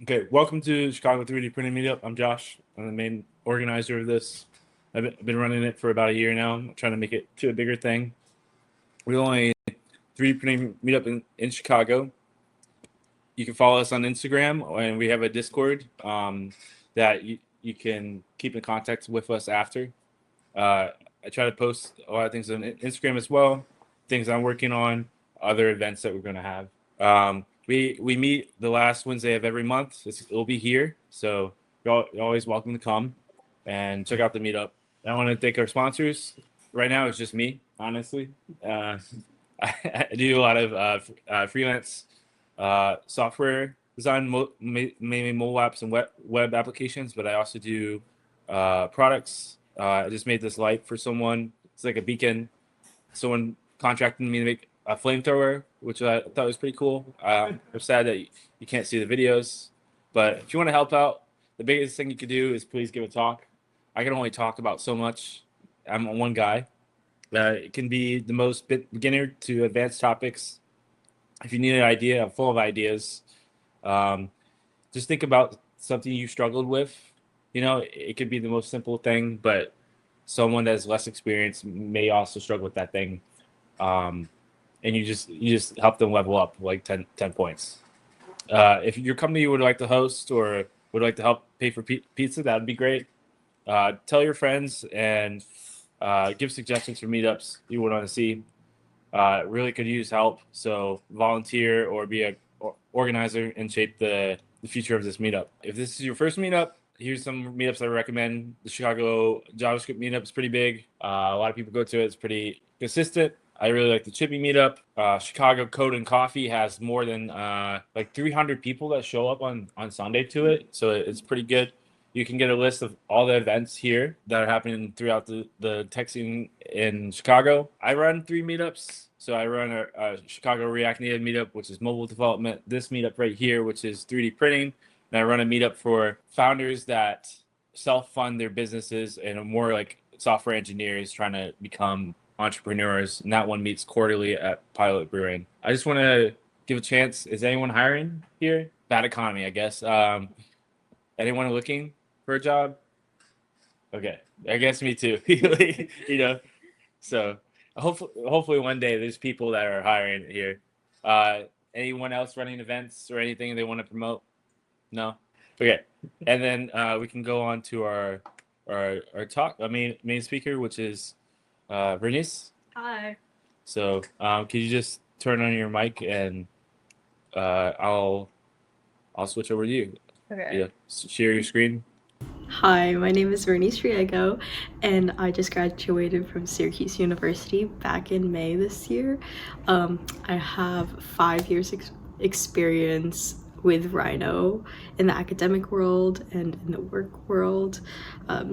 Okay, welcome to Chicago 3D Printing Meetup. I'm Josh. I'm the main organizer of this. I've been running it for about a year now. I'm trying to make it to a bigger thing. We're only 3D Printing Meetup in Chicago. You can follow us on Instagram, and we have a Discord that you can keep in contact with us after. I try to post a lot of things on Instagram as well, things I'm working on, other events that we're going to have. We meet the last Wednesday of every month. It'll be here, so you're always welcome to come and check out the meetup. I want to thank our sponsors. Right now, it's just me, honestly. Uh, I do a lot of freelance software design, mainly mobile apps and web applications, but I also do products. I just made this light for someone. It's like a beacon. Someone contracted me to make a flamethrower, which I thought was pretty cool. I'm sad that you can't see the videos, but if you want to help out, the biggest thing you could do is please give a talk. I can only talk about so much. I'm one guy. It can be the most beginner to advanced topics. If you need an idea, I'm full of ideas. Um, just think about something you struggled with. It could be the most simple thing, but someone that's less experienced may also struggle with that thing. Um, and you just help them level up like 10 points. If your company would like to host or would like to help pay for pizza, that would be great. Tell your friends and give suggestions for meetups you would want to see. Really could use help. So volunteer or be a organizer and shape the future of this meetup. If this is your first meetup, here's some meetups I recommend. The Chicago JavaScript meetup is pretty big. A lot of people go to it. It's pretty consistent. I really like the Chippy meetup. Chicago Code and Coffee has more than like 300 people that show up on Sunday to it. So it's pretty good. You can get a list of all the events here that are happening throughout the tech scene in Chicago. I run 3 meetups. So I run a Chicago React Native meetup, which is mobile development. This meetup right here, which is 3D printing. And I run a meetup for founders that self-fund their businesses and are more like software engineers trying to become entrepreneurs. And that one meets quarterly at Pilot Brewing. I just want to give a chance. Is anyone hiring here? Bad economy, I guess. Anyone looking for a job? Okay, I guess me too. you know, so hopefully one day there's people that are hiring here. Uh, Anyone else running events or anything they want to promote? No. Okay, and then we can go on to our talk. I mean, main speaker, which is Vernice. Hi. So can you just turn on your mic and I'll switch over to you. Okay. Yeah, share your screen. Hi, my name is Vernice Riego, and I just graduated from Syracuse University back in May this year. I have 5 years experience with Rhino in the academic world and in the work world.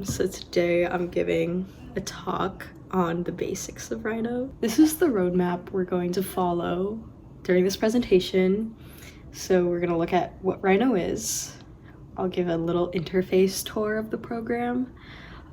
So today I'm giving a talk on the basics of Rhino. This is the roadmap we're going to follow during this presentation. So we're going to look at what Rhino is. I'll give a little interface tour of the program.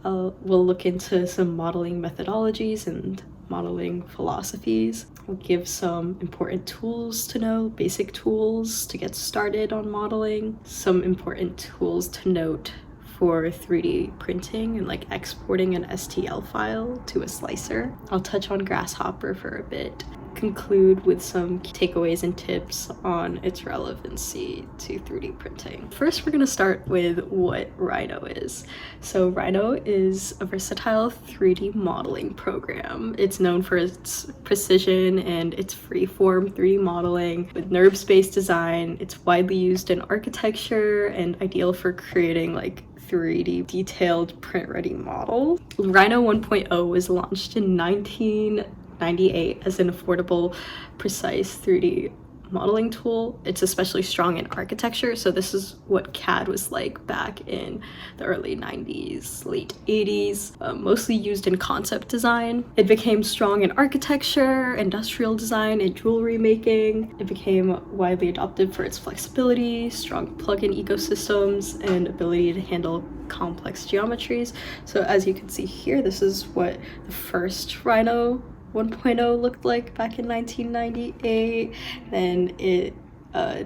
We'll look into some modeling methodologies and modeling philosophies. We'll give some important tools to know, basic tools to get started on modeling, some important tools to note for 3D printing and like exporting an STL file to a slicer. I'll touch on Grasshopper for a bit, conclude with some takeaways and tips on its relevancy to 3D printing. First, we're going to start with what Rhino is. So Rhino is a versatile 3D modeling program. It's known for its precision and its free-form 3D modeling with NURBS-based design. It's widely used in architecture and ideal for creating like 3D detailed print-ready model. Rhino 1.0 was launched in 1998 as an affordable, precise 3D modeling tool. It's especially strong in architecture, so this is what CAD was like back in the early 90s, late 80s, mostly used in concept design. It became strong in architecture, industrial design, and jewelry making. It became widely adopted for its flexibility, strong plugin ecosystems, and ability to handle complex geometries. So as you can see here, this is what the first Rhino 1.0 looked like back in 1998. Then it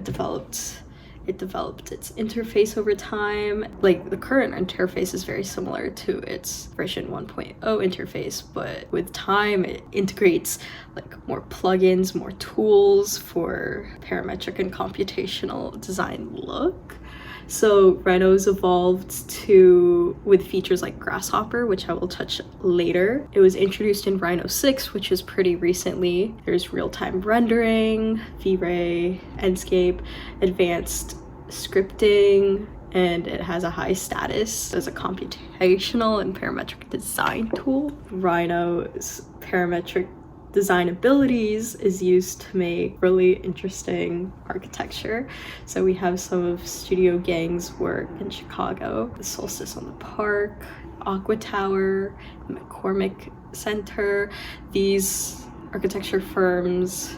developed It developed its interface over time. Like, the current interface is very similar to its version 1.0 interface, but with time it integrates like more plugins, more tools for parametric and computational design look. So Rhino's evolved with features like Grasshopper, which I will touch later. It was introduced in Rhino 6, which is pretty recently. There's real-time rendering, V-Ray, Enscape, advanced scripting, and it has a high status as a computational and parametric design tool. Rhino's parametric design abilities is used to make really interesting architecture. So we have some of Studio Gang's work in Chicago, the Solstice on the Park, Aqua Tower, McCormick Center. These architecture firms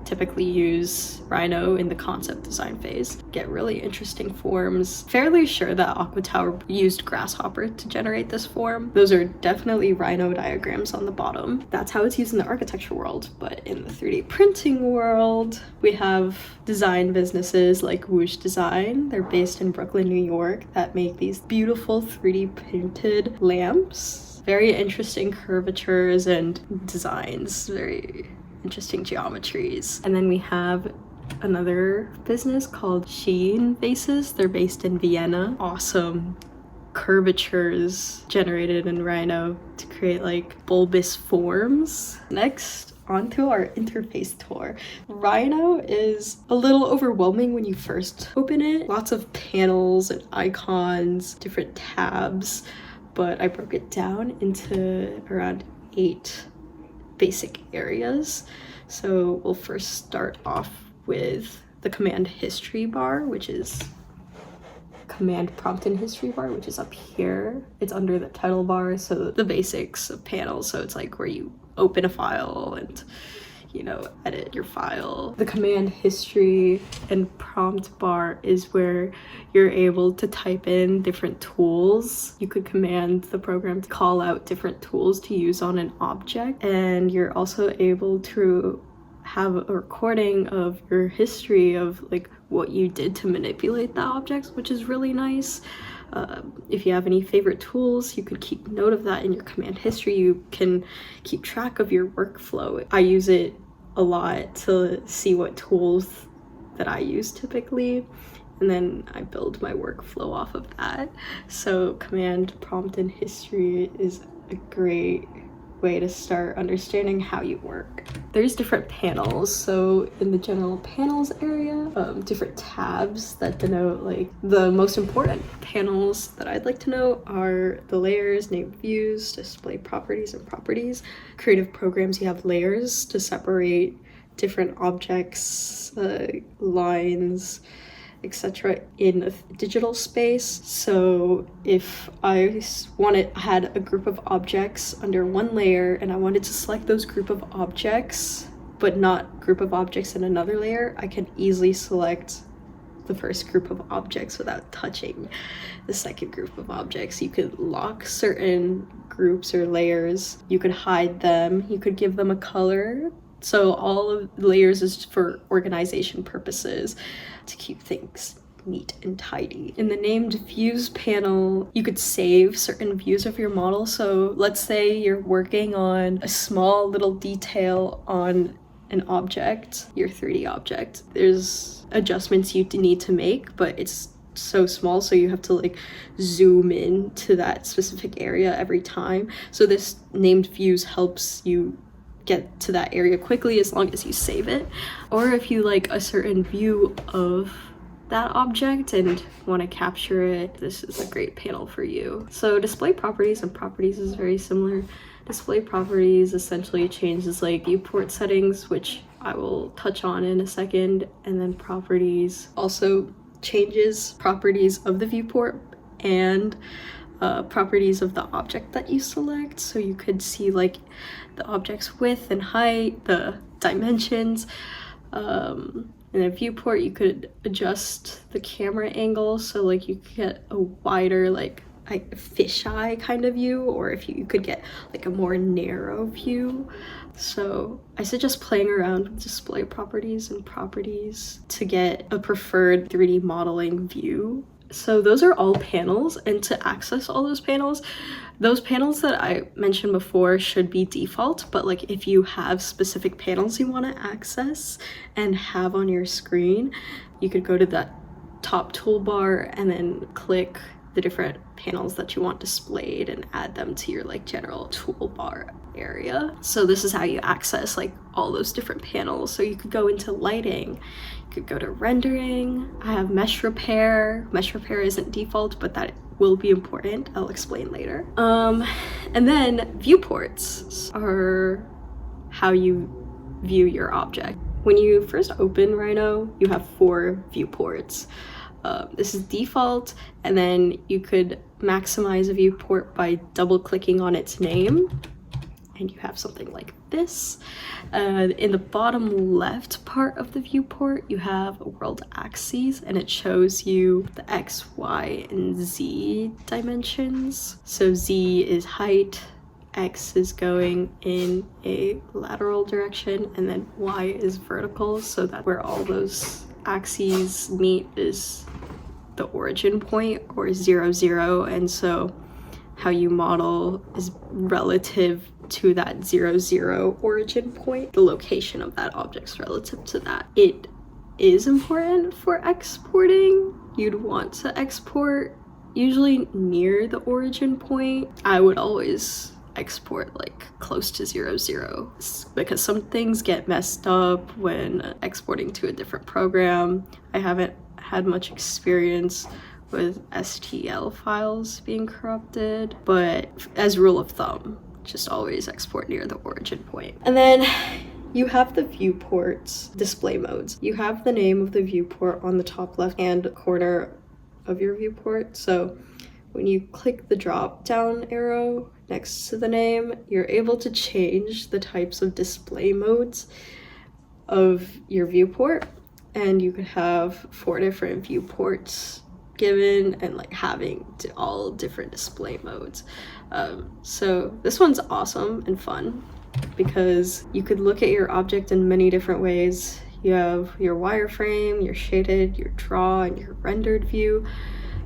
typically use Rhino in the concept design phase, get really interesting forms. Fairly sure that Aqua Tower used Grasshopper to generate this form. Those are definitely Rhino diagrams on the bottom. That's how it's used in the architecture world. But in the 3D printing world, we have design businesses like Whoosh Design. They're based in Brooklyn, New York, that make these beautiful 3D printed lamps. Very interesting curvatures and designs, very interesting geometries. And then we have another business called Sheen Faces. They're based in Vienna. Awesome curvatures generated in Rhino to create like bulbous forms. Next, onto our interface tour. Rhino is a little overwhelming when you first open it. Lots of panels and icons, different tabs, but I broke it down into around 8 basic areas. So we'll first start off with the command history bar, which is command prompt and history bar, which is up here. It's under the title bar, so the basics of panels. So it's like where you open a file and, you know, edit your file. The command history and prompt bar is where you're able to type in different tools. You could command the program to call out different tools to use on an object, and you're also able to have a recording of your history of like what you did to manipulate the objects, which is really nice. If you have any favorite tools, you could keep note of that in your command history. You can keep track of your workflow. I use it a lot to see what tools that I use typically, and then I build my workflow off of that. So command prompt and history is a great way to start understanding how you work. There's different panels. So in the general panels area, different tabs that denote like the most important panels that I'd like to know are the layers, named views, display properties, and properties. Creative programs, you have layers to separate different objects, lines, etc. in a digital space. So if I had a group of objects under one layer and I wanted to select those group of objects, but not group of objects in another layer, I can easily select the first group of objects without touching the second group of objects. You could lock certain groups or layers, you could hide them, you could give them a color. So all of the layers is for organization purposes, to keep things neat and tidy. In the named views panel, you could save certain views of your model. So let's say you're working on a small little detail on an object, your 3D object. There's adjustments you need to make, but it's so small, so you have to like zoom in to that specific area every time. So this named views helps you get to that area quickly as long as you save it. Or if you like a certain view of that object and want to capture it, this is a great panel for you. So display properties and properties is very similar. Display properties essentially changes like viewport settings, which I will touch on in a second, and then properties also changes properties of the viewport and properties of the object that you select. So you could see like the object's width and height, the dimensions. In a viewport, you could adjust the camera angle, so like you could get a wider like like fisheye kind of view, or if you could get like a more narrow view. So I suggest playing around with display properties and properties to get a preferred 3D modeling view. So those are all panels, and to access all those panels that I mentioned before should be default, but like if you have specific panels you want to access and have on your screen, you could go to that top toolbar and then click the different panels that you want displayed and add them to your like general toolbar area. So this is how you access like all those different panels. So you could go into lighting, you could go to rendering. I have mesh repair. Mesh repair isn't default, but that will be important. I'll explain later. And then viewports are how you view your object. When you first open Rhino, you have 4 viewports. This is default, and then you could maximize a viewport by double clicking on its name, and you have something like this. In the bottom left part of the viewport, you have world axes, and it shows you the X, Y, and Z dimensions. So Z is height, X is going in a lateral direction, and then Y is vertical, so that where all those axes meet is the origin point, or 0, 0, and so how you model is relative to that 0, 0 origin point. The location of that object's relative to that. It is important for exporting. You'd want to export usually near the origin point. I would always export like close to 0, 0 because some things get messed up when exporting to a different program. I haven't had much experience with STL files being corrupted, but as rule of thumb, just always export near the origin point. And then you have the viewports display modes. You have the name of the viewport on the top left hand corner of your viewport. So when you click the drop down arrow next to the name, you're able to change the types of display modes of your viewport, and you could have 4 different viewports given and like having all different display modes. So this one's awesome and fun because you could look at your object in many different ways. You have your wireframe, your shaded, your draw, and your rendered view.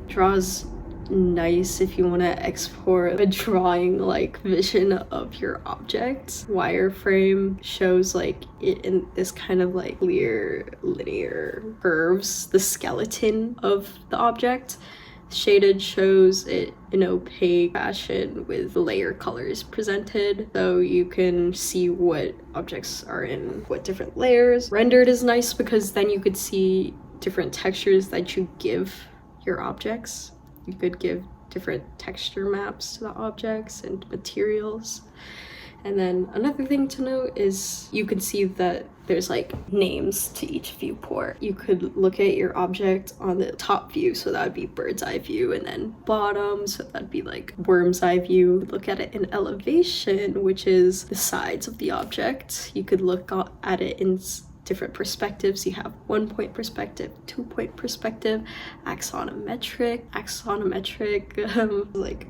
Draw's nice if you want to export a drawing like vision of your object. Wireframe shows like it in this kind of like clear linear curves, the skeleton of the object. Shaded shows it in opaque fashion with layer colors presented, so you can see what objects are in what different layers. Rendered is nice because then you could see different textures that you give your objects. You could give different texture maps to the objects and materials. And then another thing to note is you can see that there's like names to each viewport. You could look at your object on the top view, so that would be bird's eye view, and then bottom, so that'd be like worm's eye view. Look at it in elevation, which is the sides of the object. You could look at it in different perspectives. You have 1-point perspective, 2-point perspective, axonometric, like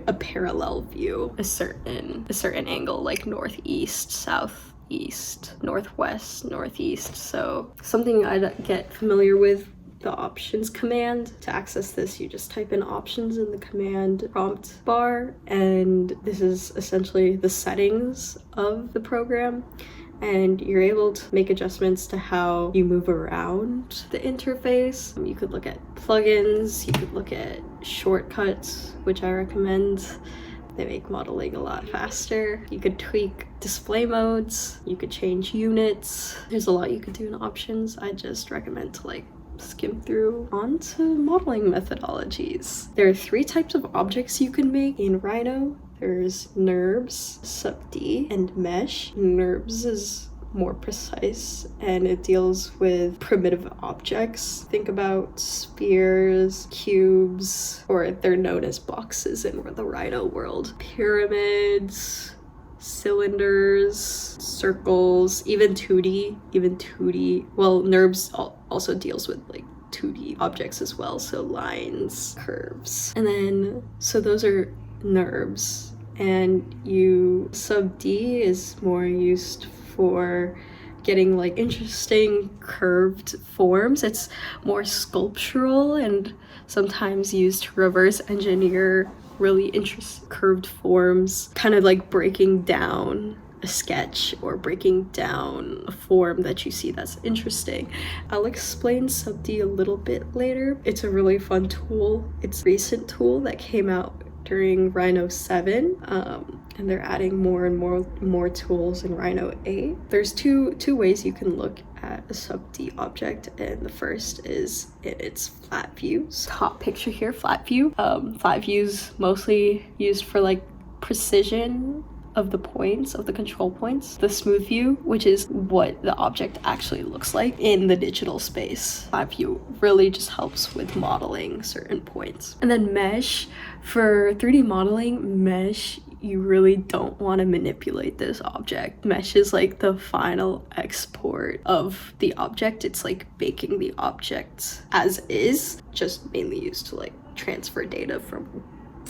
a parallel view, a certain angle, like northeast, southeast, northwest, northeast. So something I'd get familiar with, the options command. To access this, you just type in options in the command prompt bar, and this is essentially the settings of the program. And you're able to make adjustments to how you move around the interface. You could look at plugins, you could look at shortcuts, which I recommend. They make modeling a lot faster. You could tweak display modes, you could change units. There's a lot you could do in options. I just recommend to like skim through onto modeling methodologies. There are 3 types of objects you can make in Rhino. There's NURBS, sub-D, and mesh. NURBS is more precise and it deals with primitive objects. Think about spheres, cubes, or they're known as boxes in the Rhino world. Pyramids, cylinders, circles, even 2D. Well, NURBS also deals with like 2D objects as well, so lines, curves. And then, so those are NURBS, and sub D is more used for getting like interesting curved forms. It's more sculptural and sometimes used to reverse engineer really interesting curved forms, kind of like breaking down a sketch or breaking down a form that you see that's interesting. I'll explain sub D a little bit later. It's a really fun tool. It's a recent tool that came out during Rhino 7, and they're adding more and more tools in Rhino 8. There's two ways you can look at a sub D object, and the first is in its flat views. Top picture here, flat view. Flat views mostly used for like precision of the points, of the control points. The smooth view, which is what the object actually looks like in the digital space. Flat view really just helps with modeling certain points. And then mesh, for 3D modeling, mesh, you really don't want to manipulate this object. Mesh is like the final export of the object. It's like baking the object as is, just mainly used to like transfer data from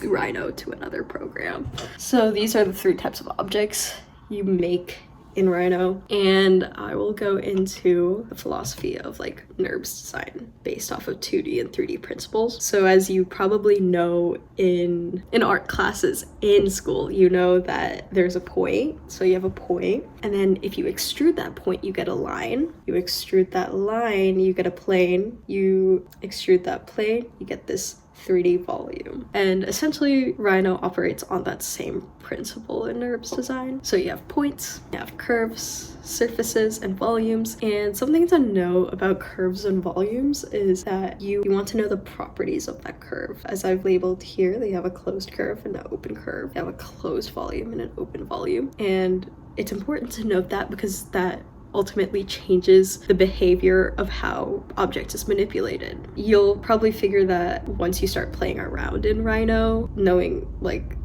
Rhino to another program. So these are the 3 types of objects you make in Rhino, and I will go into the philosophy of like NURBS design based off of 2D and 3D principles. So as you probably know in art classes in school, you know that there's a point. So you have a point, and then if you extrude that point, you get a line. You extrude that line, you get a plane. You extrude that plane, you get this 3D volume. And essentially Rhino operates on that same principle in NURBS design. So you have points, you have curves, surfaces, and volumes. And something to know about curves and volumes is that you want to know the properties of that curve. As I've labeled here, they have a closed curve and an open curve. They have a closed volume and an open volume. And it's important to note that because that ultimately changes the behavior of how object is manipulated. You'll probably figure that once you start playing around in Rhino, knowing like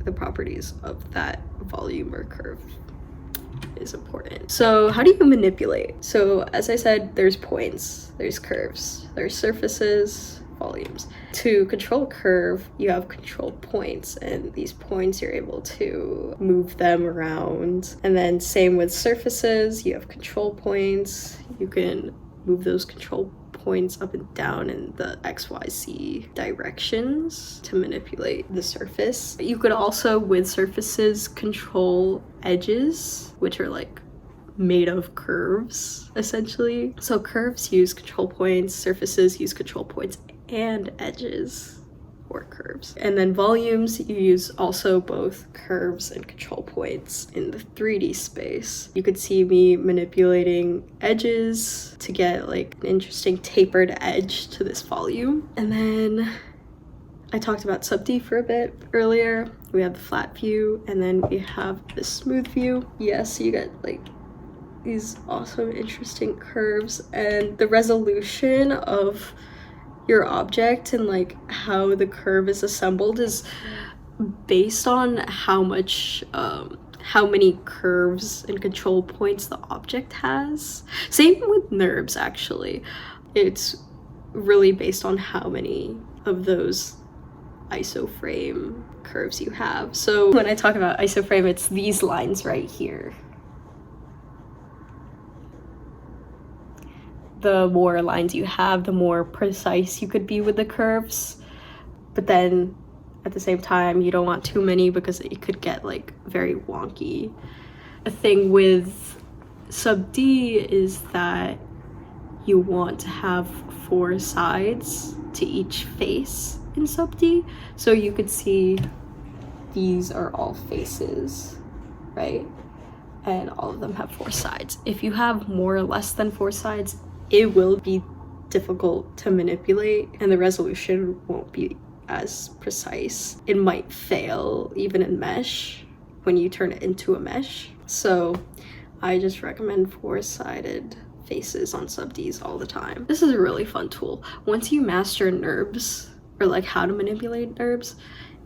the properties of that volume or curve is important. So how do you manipulate? So as I said, there's points, there's curves, there's surfaces, volumes. To control a curve, you have control points, and these points you're able to move them around. And then same with surfaces, you have control points. You can move those control points up and down in the XYZ directions to manipulate the surface. You could also, with surfaces, control edges, which are like made of curves, essentially. So curves use control points, surfaces use control points and edges or curves. And then volumes, you use also both curves and control points in the 3D space. You could see me manipulating edges to get like an interesting tapered edge to this volume. And then I talked about sub D for a bit earlier. We have the flat view, and then we have the smooth view. Yes, you get like these awesome interesting curves, and the resolution of your object and like how the curve is assembled is based on how many curves and control points the object has. Same with NURBS actually. It's really based on how many of those isoframe curves you have. So when I talk about isoframe, it's these lines right here. The more lines you have, the more precise you could be with the curves. But then at the same time, you don't want too many because it could get like very wonky. The thing with sub D is that you want to have 4 sides to each face in sub D. So you could see these are all faces, right? And all of them have 4 sides. If you have more or less than 4 sides, it will be difficult to manipulate and the resolution won't be as precise. It might fail even in mesh when you turn it into a mesh. So I just recommend 4-sided faces on sub Ds all the time. This is a really fun tool. Once you master NURBS, or like how to manipulate NURBS,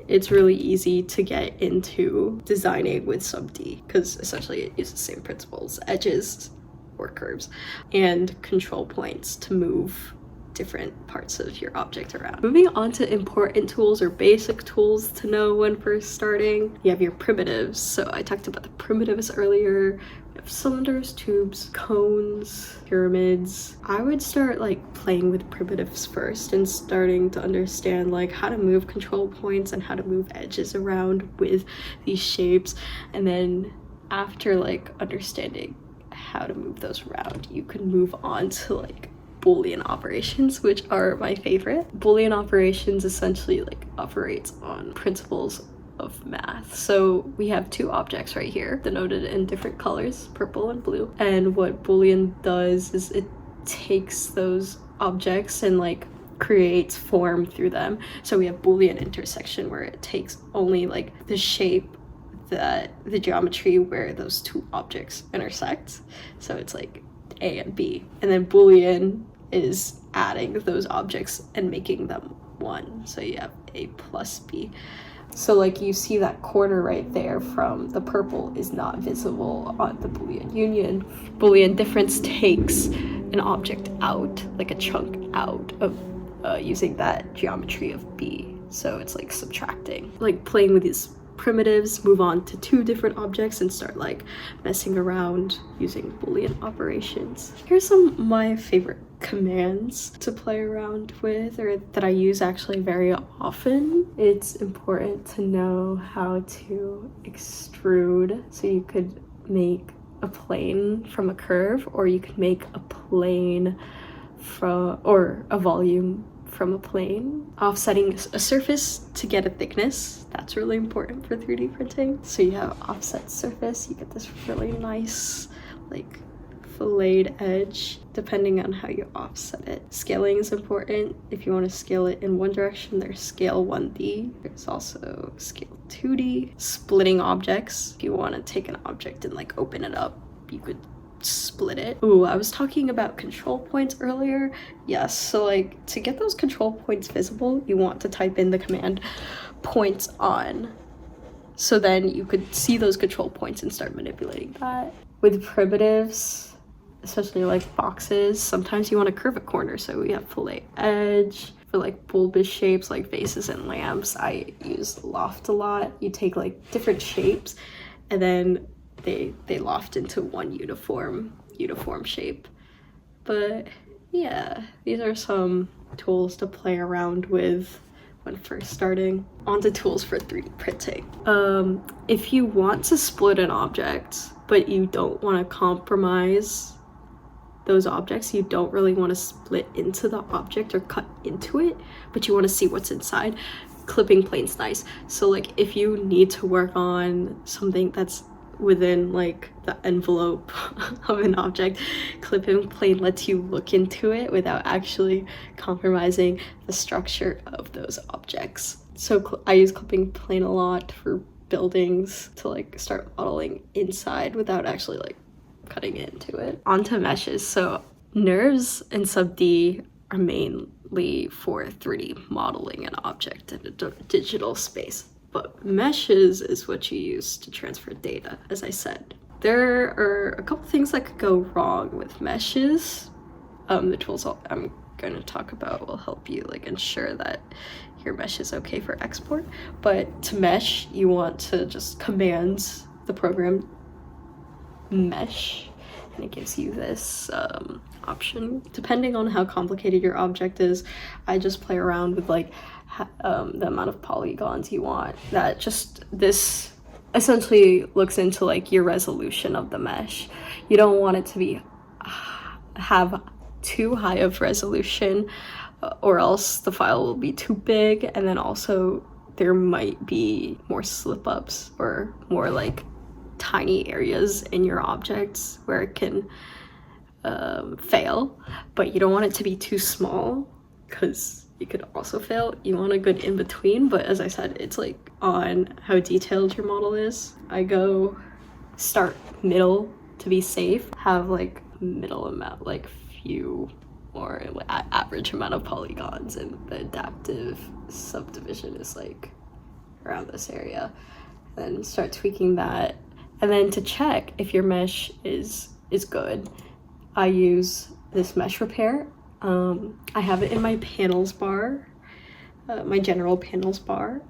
it's really easy to get into designing with sub D because essentially it uses the same principles, edges or curves, and control points to move different parts of your object around. Moving on to important tools or basic tools to know when first starting, you have your primitives. So I talked about the primitives earlier. We have cylinders, tubes, cones, pyramids. I would start like playing with primitives first and starting to understand like how to move control points and how to move edges around with these shapes. And then after like understanding how to move those around, you can move on to like Boolean operations, which are my favorite. Boolean operations essentially like operates on principles of math. So we have two objects right here denoted in different colors, purple and blue. And what Boolean does is it takes those objects and like creates form through them. So we have Boolean intersection where it takes only like the shape, that the geometry where those two objects intersect. So it's like A and B. And then Boolean is adding those objects and making them one. So you have A plus B. So like you see that corner right there from the purple is not visible on the Boolean union. Boolean difference takes an object out, like a chunk out of using that geometry of B. So it's like subtracting. Like playing with these primitives, move on to two different objects and start like messing around using Boolean operations. Here's some of my favorite commands to play around with, or that I use actually very often. It's important to know how to extrude. So you could make a plane from a curve, or you could make a plane from, or a volume from a plane. Offsetting a surface to get a thickness, that's really important for 3D printing. So you have offset surface, you get this really nice like filleted edge depending on how you offset it. Scaling is important. If you want to scale it in one direction, there's scale 1D. There's also scale 2D. Splitting objects. If you want to take an object and like open it up, you could split it. Ooh, I was talking about control points earlier. Yes, so like to get those control points visible, you want to type in the command points on. So then you could see those control points and start manipulating that. With primitives, especially like boxes, sometimes you want to curve a corner. So we have fillet edge. For like bulbous shapes like vases and lamps, I use loft a lot. You take like different shapes and then they loft into one uniform shape. But yeah, these are some tools to play around with when first starting. On to tools for 3D printing. If you want to split an object but you don't want to compromise those objects, you don't really want to split into the object or cut into it, but you want to see what's inside, clipping plane's nice. So like if you need to work on something that's within like the envelope of an object, clipping plane lets you look into it without actually compromising the structure of those objects. So I use clipping plane a lot for buildings to like start modeling inside without actually like cutting into it. Onto meshes. So NURBS and sub D are mainly for 3D modeling an object in a digital space. But meshes is what you use to transfer data, as I said. There are a couple things that could go wrong with meshes. The tools I'm going to talk about will help you like ensure that your mesh is okay for export. But to mesh, you want to just command the program mesh, and it gives you this option. Depending on how complicated your object is, I just play around with like the amount of polygons you want. That just, this essentially looks into like your resolution of the mesh. You don't want it to be have too high of resolution, or else the file will be too big, and then also there might be more slip ups or more like tiny areas in your objects where it can fail. But you don't want it to be too small because it could also fail. You want a good in between, but as I said, it's like on how detailed your model is. I go start middle to be safe, have like middle amount, like few or average amount of polygons, and the adaptive subdivision is like around this area. Then start tweaking that. And then to check if your mesh is good, I use this mesh repair. I have it in my panels bar, my general panels bar.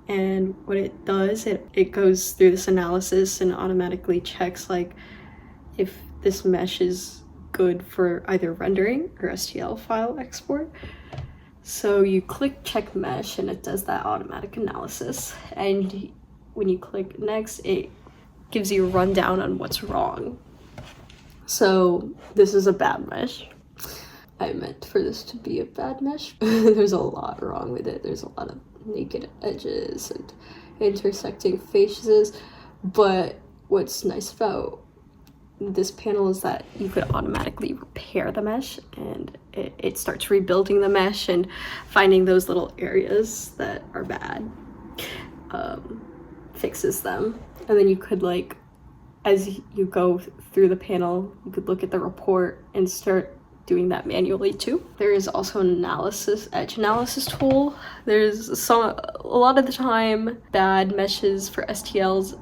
And what it does, it goes through this analysis and automatically checks like if this mesh is good for either rendering or STL file export. So you click check mesh and it does that automatic analysis. And when you click next, it gives you a rundown on what's wrong. So this is a bad mesh. I meant for this to be a bad mesh. There's a lot wrong with it. There's a lot of naked edges and intersecting faces. But what's nice about this panel is that you could automatically repair the mesh, and it starts rebuilding the mesh and finding those little areas that are bad, fixes them. And then you could, like, as you go through the panel, you could look at the report and start doing that manually too. There is also an edge analysis tool. There's a lot of the time bad meshes for STLs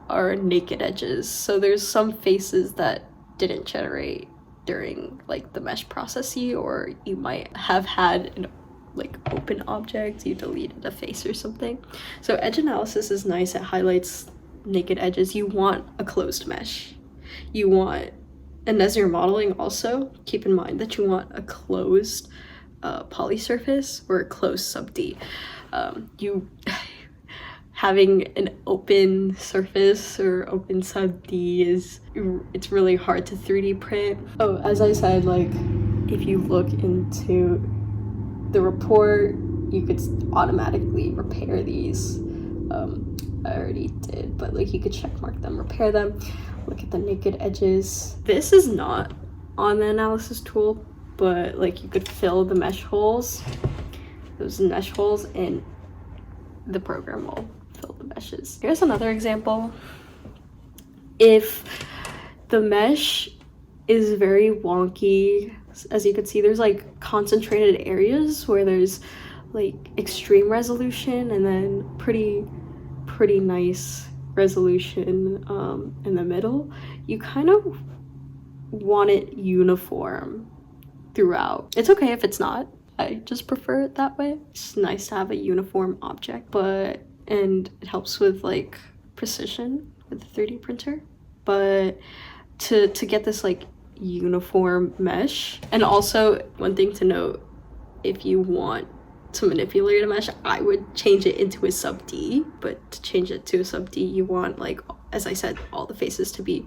are naked edges. So there's some faces that didn't generate during like the mesh processing, or you might have had an like open object, you deleted a face or something. So edge analysis is nice. It highlights naked edges. You want a closed mesh. And as you're modeling also, keep in mind that you want a closed polysurface or a closed sub-D. Having an open surface or open sub-D it's really hard to 3D print. Oh, as I said, like if you look into the report, you could automatically repair these. I already did, but like you could check mark them, repair them, look at the naked edges. This is not on the analysis tool, but like you could fill the mesh holes, those mesh holes, and the program will fill the meshes. Here's another example. If the mesh is very wonky, as you can see, there's like concentrated areas where there's like extreme resolution and then pretty nice resolution in the middle. You kind of want it uniform throughout. It's okay if it's not. I just prefer it that way. It's nice to have a uniform object, and it helps with like precision with the 3D printer. But to get this like uniform mesh, and also one thing to note, if you want to manipulate a mesh, I would change it into a sub-D, but to change it to a sub-D, you want, like, as I said, all the faces to be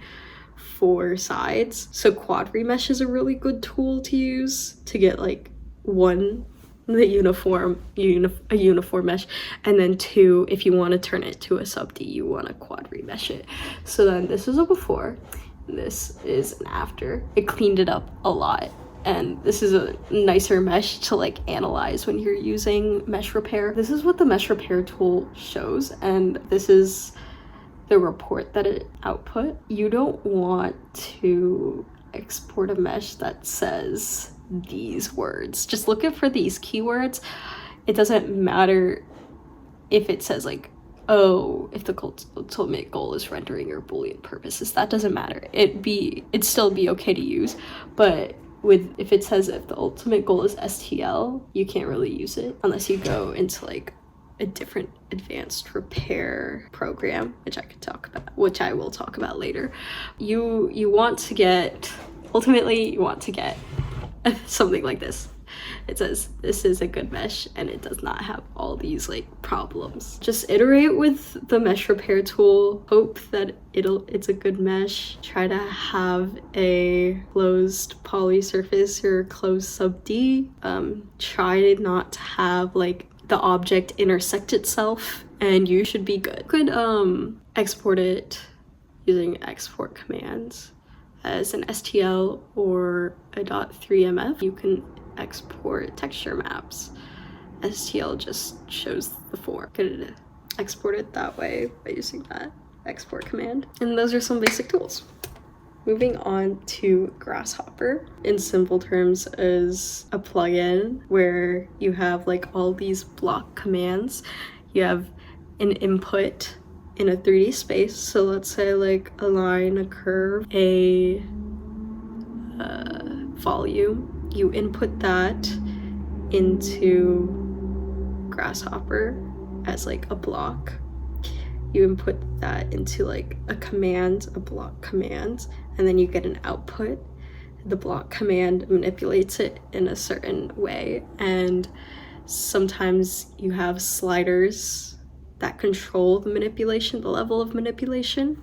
4 sides. So quad remesh is a really good tool to use to get like a uniform mesh, and then 2, if you want to turn it to a sub-D, you want to quad remesh it. So then this is a before, and this is an after. It cleaned it up a lot. And this is a nicer mesh to like analyze when you're using mesh repair. This is what the mesh repair tool shows, and this is the report that it output. You don't want to export a mesh that says these words. Just look for these keywords. It doesn't matter if it says like, oh, if the ultimate goal is rendering or Boolean purposes. That doesn't matter. It'd still be okay to use, but if it says if the ultimate goal is STL, you can't really use it unless you go into like a different advanced repair program, which I will talk about later. You want to get something like this. It says this is a good mesh and it does not have all these like problems. Just iterate with the mesh repair tool. Hope that it's a good mesh. Try to have a closed poly surface or closed sub-D. Try not to have like the object intersect itself, and you should be good. You could export it using export commands as an STL or a .3mf. You can export texture maps. STL just shows the form. Could export it that way by using that export command. And those are some basic tools. Moving on to Grasshopper. In simple terms, is a plugin where you have like all these block commands. You have an input in a 3D space. So let's say like a line, a curve, a volume. you input that into Grasshopper as like a block. You input that into like a command, a block command, and then you get an output. The block command manipulates it in a certain way, and sometimes you have sliders that control the manipulation, the level of manipulation.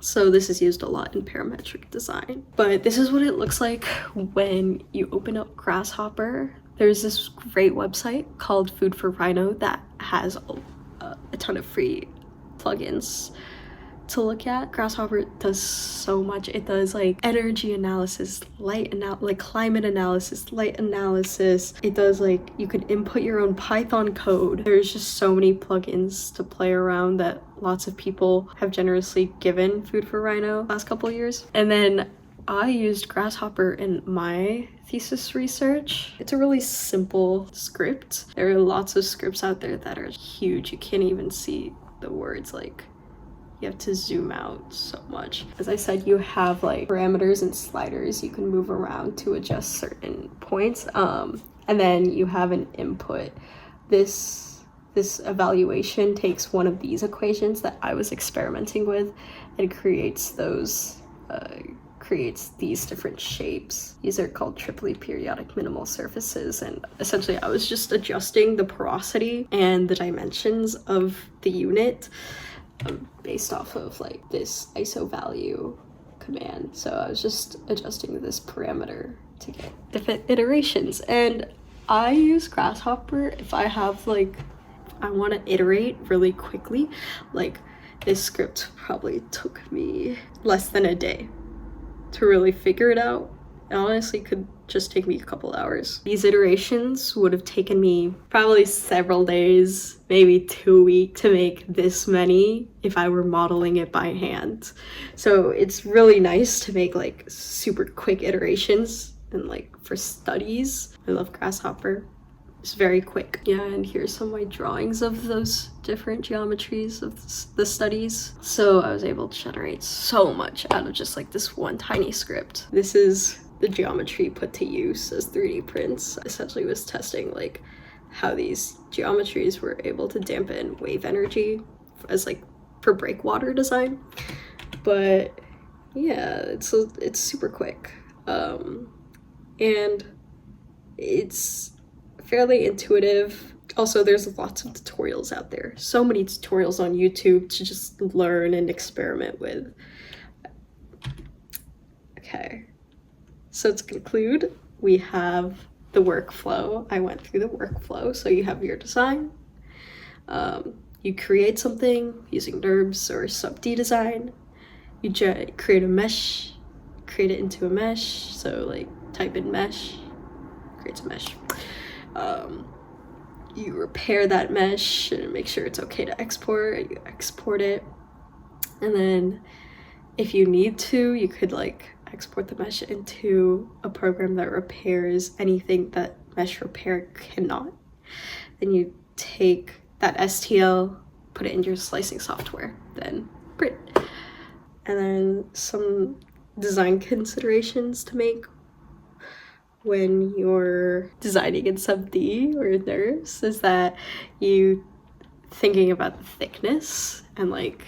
So this is used a lot in parametric design. But this is what it looks like when you open up Grasshopper. There's this great website called Food for Rhino that has a ton of free plugins to look at. Grasshopper does so much. It does like energy analysis, like climate analysis, light analysis. It does like, you could input your own Python code. There's just so many plugins to play around that lots of people have generously given Food for Rhino last couple years. And then I used Grasshopper in my thesis research. It's a really simple script. There are lots of scripts out there that are huge. You can't even see the words, like you have to zoom out so much. As I said, you have like parameters and sliders you can move around to adjust certain points. And then you have an input. This evaluation takes one of these equations that I was experimenting with and creates these different shapes. These are called triply periodic minimal surfaces, and essentially I was just adjusting the porosity and the dimensions of the unit based off of like this ISO value command. So I was just adjusting this parameter to get different iterations. And I use Grasshopper if I have like, I want to iterate really quickly. Like this script probably took me less than a day to really figure it out. It honestly could just take me a couple hours. These iterations would have taken me probably several days, maybe 2 weeks to make this many if I were modeling it by hand. So it's really nice to make like super quick iterations, and like for studies, I love Grasshopper. It's very quick. Yeah, and here's some of my drawings of those different geometries of the studies. So I was able to generate so much out of just like this one tiny script. This is the geometry put to use as 3D prints. Essentially was testing like how these geometries were able to dampen wave energy as like for breakwater design. But yeah, it's super quick. And it's fairly intuitive. Also, there's lots of tutorials out there. So many tutorials on YouTube to just learn and experiment with. Okay, so to conclude, we have the workflow. I went through the workflow. So you have your design. You create something using NURBS or sub-D design. You create a mesh, create it into a mesh. So like type in mesh, creates a mesh. You repair that mesh and make sure it's okay to export. You export it, and then if you need to, you could like export the mesh into a program that repairs anything that mesh repair cannot. Then you take that STL, put it in your slicing software, then print. And then some design considerations to make when you're designing in sub-D or NURBS is that you thinking about the thickness and like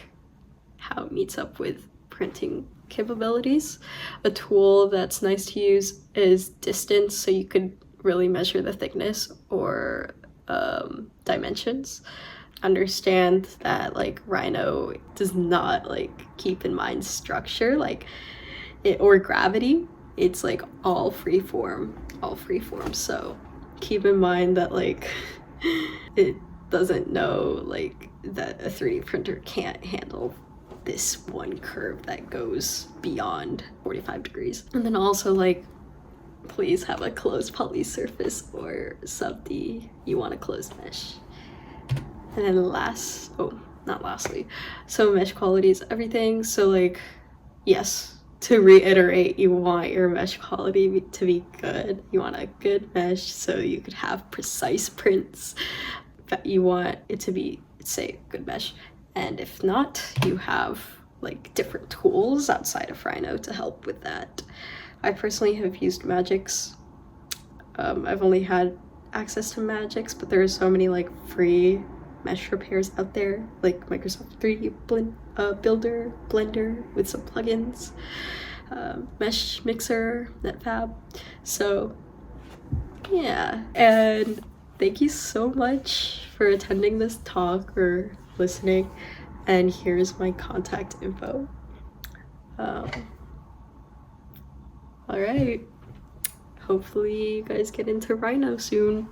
how it meets up with printing capabilities. A tool that's nice to use is distance, so you could really measure the thickness or dimensions. Understand that like Rhino does not like keep in mind structure like it or gravity. It's like all free form. So keep in mind that like it doesn't know like that a 3D printer can't handle this one curve that goes beyond 45 degrees. And then also like please have a closed polysurface or sub-D. You want a closed mesh. And then not lastly, so mesh quality is everything. So like, yes, to reiterate, you want your mesh quality to be good. You want a good mesh so you could have precise prints, but you want it to be, say, good mesh. And if not, you have like different tools outside of Rhino to help with that. I personally have used Magix I've only had access to Magix, but there are so many like free mesh repairs out there, like Microsoft 3D Builder, Blender with some plugins, Mesh Mixer, NetFab. So yeah, and thank you so much for attending this talk or listening, and here's my contact info. All right, hopefully you guys get into Rhino soon.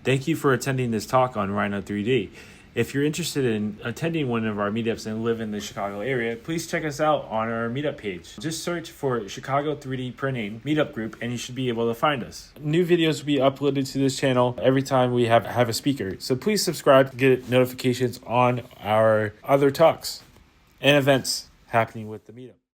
Thank you for attending this talk on Rhino 3D. If you're interested in attending one of our meetups and live in the Chicago area, please check us out on our meetup page. Just search for Chicago 3D Printing Meetup Group and you should be able to find us. New videos will be uploaded to this channel every time we have a speaker. So please subscribe to get notifications on our other talks and events happening with the meetup.